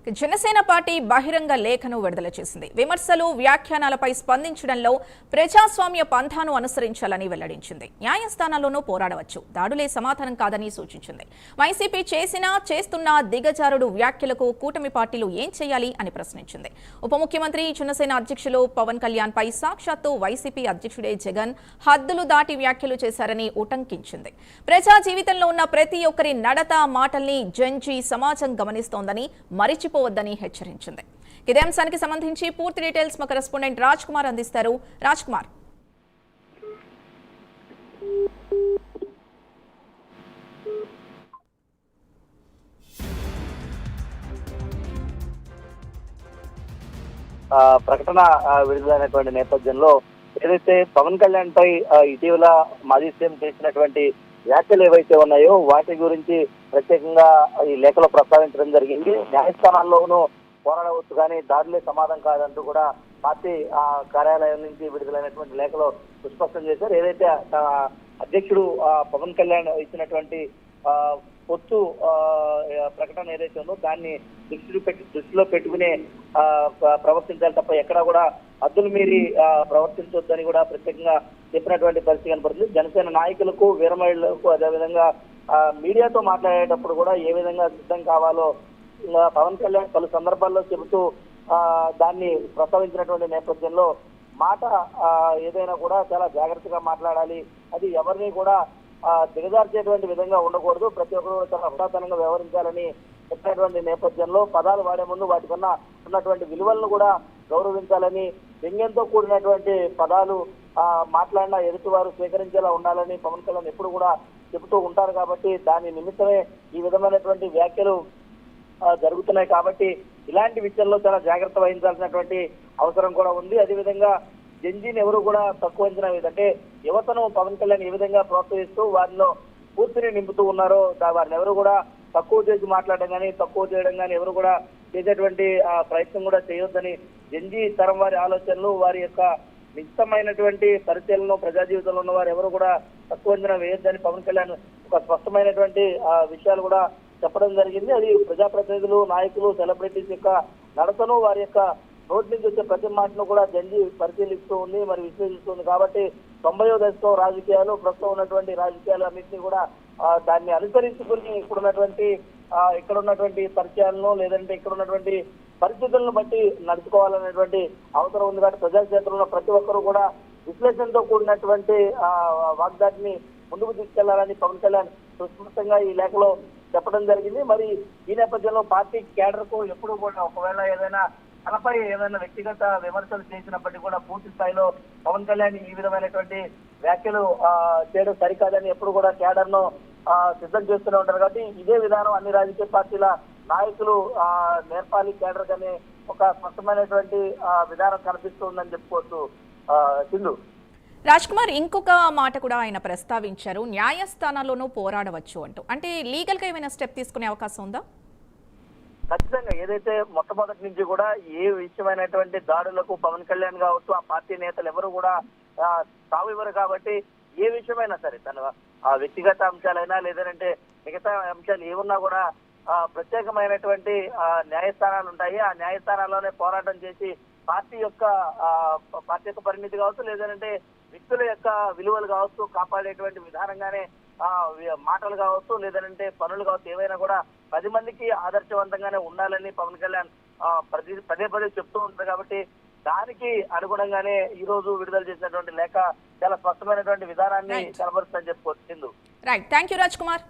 Janasena party బహిరంగ లేఖను విడుదల చేసింది. విమర్శలు, వ్యాఖ్యానాలపై స్పందించడంలో ప్రజాస్వామ్య పంథాను అనుసరించాలని వెల్లడించింది. న్యాయస్థానాల్లోనూ పోరాడవచ్చు, దాడులే సమాధానం కాదని సూచించింది. వైసీపీ చేస్తున్న దిగజారుడు వ్యాఖ్యలకు కూటమి పార్టీలు ఏం చేయాలి అని ప్రశ్నించింది. ఉప ముఖ్యమంత్రి, జనసేన అధ్యక్షులు పవన్ కళ్యాణ్ పై సాక్షాత్తు వైసీపీ అధ్యక్షుడే జగన్ హద్దులు దాటి వ్యాఖ్యలు చేశారని ఉటంకించింది. ప్రజా జీవితంలో ఉన్న ప్రతి ఒక్కరి నడత, మాటల్ని జంజీ సమాజం గమనిస్తోందని మరిచిపోవద్దని హెచ్చరించింది. ఇదే అంశానికి సంబంధించి పూర్తి డీటెయిల్స్ మా కరెస్పాండెంట్ రాజ్ కుమార్ అందిస్తారు. రాజ్ కుమార్, ప్రకటన విడుదలైనటువంటి నేపథ్యంలో ఏదైతే పవన్ కళ్యాణ్ పై ఇటీవల మాజీ సీఎం చేసినటువంటి వ్యాఖ్యలు ఏవైతే ఉన్నాయో వాటి గురించి ప్రత్యేకంగా ఈ లేఖలో ప్రస్తావించడం జరిగింది. న్యాయస్థానాల్లోనూ పోరాడవచ్చు కానీ దాడులే సమాధానం కాదంటూ కూడా పార్టీ కార్యాలయం నుంచి విడుదలైనటువంటి లేఖలో సుస్పష్టం చేశారు. ఏదైతే అధ్యక్షుడు పవన్ కళ్యాణ్ ఇచ్చినటువంటి పొత్తు ప్రకటన ఏదైతే ఉందో దాన్ని దృష్టిలో పెట్టుకునే ప్రవర్తించాలి తప్ప ఎక్కడా కూడా హద్దులు మీరి ప్రవర్తించొద్దని కూడా ప్రత్యేకంగా చెప్పినటువంటి పరిస్థితి కనపడుతుంది. జనసేన నాయకులకు, వీరమహిళలకు, అదేవిధంగా మీడియాతో మాట్లాడేటప్పుడు కూడా ఏ విధంగా సిద్ధం కావాలో పవన్ కళ్యాణ్ పలు సందర్భాల్లో చెబుతూ దాన్ని ప్రస్తావించినటువంటి నేపథ్యంలో మాట ఏదైనా కూడా చాలా జాగ్రత్తగా మాట్లాడాలి, అది ఎవరిని కూడా దిగజార్చేటువంటి విధంగా ఉండకూడదు, ప్రతి ఒక్కరు చాలా హుటాతనంగా వ్యవహరించాలని చెప్పినటువంటి నేపథ్యంలో పదాలు వాడే ముందు వాటికన్నా ఉన్నటువంటి విలువలను కూడా గౌరవించాలని, వ్యంగ్యంతో కూడినటువంటి పదాలు మాట్లాడిన ఎదుటివారు స్వీకరించేలా ఉండాలని పవన్ కళ్యాణ్ ఎప్పుడు కూడా చెబుతూ ఉంటారు. కాబట్టి దాని నిమిత్తమే ఈ విధమైనటువంటి వ్యాఖ్యలు జరుగుతున్నాయి. కాబట్టి ఇలాంటి విషయాల్లో చాలా జాగ్రత్త వహించాల్సినటువంటి అవసరం కూడా ఉంది. అదేవిధంగా జంజీని ఎవరు కూడా తక్కువ అంచనా వేదంటే యువతను పవన్ కళ్యాణ్ ఏ విధంగా ప్రోత్సహిస్తూ వారిలో పూర్తిని నింపుతూ ఉన్నారో వారిని ఎవరు కూడా తక్కువ చేసి మాట్లాడడం కానీ, తక్కువ చేయడం కానీ ఎవరు కూడా చేసేటువంటి ప్రయత్నం కూడా చేయొద్దని, జంజీ తరం వారి ఆలోచనలు, వారి యొక్క నిశ్చితమైనటువంటి పరిశీలనలో ప్రజా జీవితంలో ఉన్న వారు ఎవరు కూడా తక్కువ అంచనా వేయొద్దని పవన్ కళ్యాణ్ ఒక స్పష్టమైనటువంటి విషయాలు కూడా చెప్పడం జరిగింది. అది ప్రజాప్రతినిధులు, నాయకులు, సెలబ్రిటీస్ యొక్క నడతను, వారి యొక్క నోటి నుంచి వచ్చే ప్రతి మాటను కూడా జంజీ పరిశీలిస్తూ ఉంది, మరి విశ్లేషిస్తుంది. కాబట్టి 90వ దశకం రాజకీయాలు, ప్రస్తుతం ఉన్నటువంటి రాజకీయాలు అన్నింటినీ కూడా దాన్ని అనుసరించుకుని ఇక్కడ ఉన్నటువంటి పరిచయాలను లేదంటే ఇక్కడ ఉన్నటువంటి పరిస్థితులను బట్టి నడుచుకోవాలనేటువంటి అవసరం ఉంది. కాబట్టి ప్రజాక్షేత్రంలో ప్రతి ఒక్కరూ కూడా విశ్లేషణతో కూడినటువంటి వాగ్దాటిని ముందుకు తీసుకెళ్లాలని పవన్ కళ్యాణ్ సుస్పష్టంగా ఈ లేఖలో చెప్పడం జరిగింది. మరి ఈ నేపథ్యంలో పార్టీ కేడర్ కు ఎప్పుడు కూడా ఒకవేళ ఏదైనా తనపై ఏదైనా వ్యక్తిగత విమర్శలు చేసినప్పటికీ కూడా పూర్తి స్థాయిలో పవన్ కళ్యాణ్ ఈ విధమైనటువంటి వ్యాఖ్యలు చేయడం సరికాదని ఎప్పుడు కూడా కేడర్ ను సిద్ధం చేస్తూనే ఉంటారు. కాబట్టి ఇదే విధానం అన్ని రాజకీయ పార్టీల నాయకులు నేర్పాలి కేడర్ అనే ఒక స్పష్టమైనటువంటి విధానం కనిపిస్తుందని చెప్పుకోవచ్చు. సింధు, రాజ్ కుమార్, ఇంకొక మాట కూడా ఆయన ప్రస్తావించారు, న్యాయస్థానాల్లోనూ పోరాడవచ్చు అంటూ. అంటే లీగల్ గా ఏమైనా స్టెప్ తీసుకునే అవకాశం ఉందా? ఖచ్చితంగా. ఏదైతే మొట్టమొదటి నుంచి కూడా ఏ విషయమైనటువంటి దాడులకు పవన్ కళ్యాణ్ కావచ్చు, ఆ పార్టీ నేతలు ఎవరు కూడా తావు ఇవ్వరు. కాబట్టి ఏ విషయమైనా సరే తన వ్యక్తిగత అంశాలైనా లేదంటే మిగతా అంశాలు ఏమున్నా కూడా ప్రత్యేకమైనటువంటి న్యాయస్థానాలు ఉంటాయి. ఆ న్యాయస్థానాల్లోనే పోరాటం చేసి పార్టీ యొక్క పరిణితి కావచ్చు, లేదంటే వ్యక్తుల యొక్క విలువలు కావచ్చు కాపాడేటువంటి విధానంగానే మాటలు కావచ్చు, లేదంటే పనులు కావచ్చు, ఏవైనా కూడా 10 మందికి ఆదర్శవంతంగానే ఉండాలని పవన్ కళ్యాణ్ పదే చెప్తూ ఉంటారు. కాబట్టి దానికి అనుగుణంగానే ఈ రోజు విడుదల చేసినటువంటి లేఖ చాలా స్పష్టమైనటువంటి విధానాన్ని కనబరుస్తుందని చెప్పుకోవచ్చు. Right, thank you Raj Kumar.